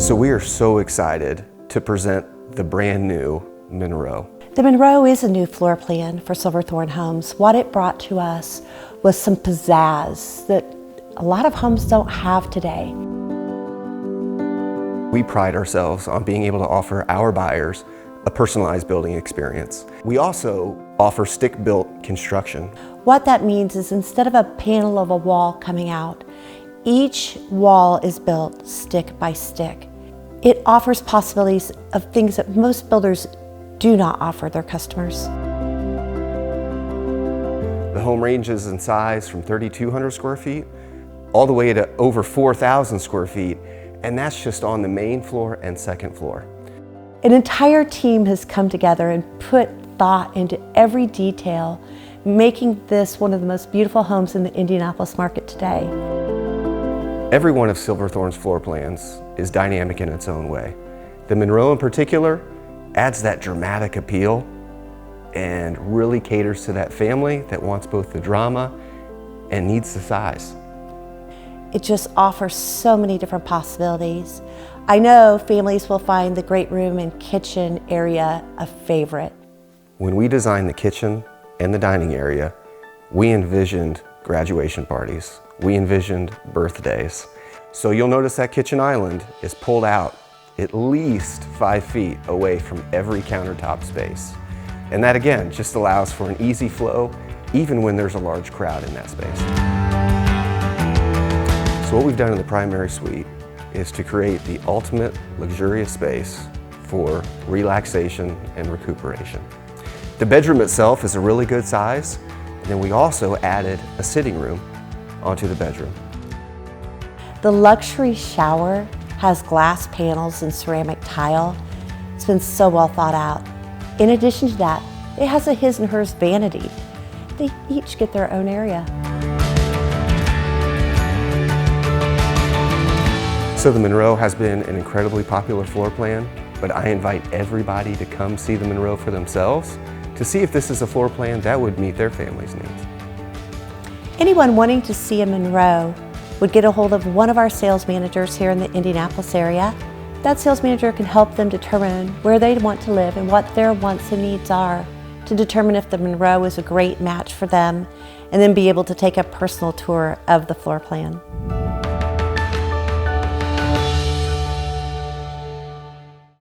So we are so excited to present the brand new Monroe. The Monroe is a new floor plan for Silverthorne Homes. What it brought to us was some pizzazz that a lot of homes don't have today. We pride ourselves on being able to offer our buyers a personalized building experience. We also offer stick-built construction. What that means is instead of a panel of a wall coming out, each wall is built stick by stick. It offers possibilities of things that most builders do not offer their customers. The home ranges in size from 3,200 square feet all the way to over 4,000 square feet, and that's just on the main floor and second floor. An entire team has come together and put thought into every detail, making this one of the most beautiful homes in the Indianapolis market today. Every one of Silverthorne's floor plans is dynamic in its own way. The Monroe in particular adds that dramatic appeal and really caters to that family that wants both the drama and needs the size. It just offers so many different possibilities. I know families will find the great room and kitchen area a favorite. When we designed the kitchen and the dining area, we envisioned graduation parties. We envisioned birthdays. So you'll notice that kitchen island is pulled out at least 5 feet away from every countertop space. And that again just allows for an easy flow even when there's a large crowd in that space. So what we've done in the primary suite is to create the ultimate luxurious space for relaxation and recuperation. The bedroom itself is a really good size, and then we also added a sitting room onto the bedroom. The luxury shower has glass panels and ceramic tile. It's been so well thought out. In addition to that, it has a his and hers vanity. They each get their own area. So the Monroe has been an incredibly popular floor plan, but I invite everybody to come see the Monroe for themselves to see if this is a floor plan that would meet their family's needs. Anyone wanting to see a Monroe would get a hold of one of our sales managers here in the Indianapolis area. That sales manager can help them determine where they want to live and what their wants and needs are to determine if the Monroe is a great match for them, and then be able to take a personal tour of the floor plan.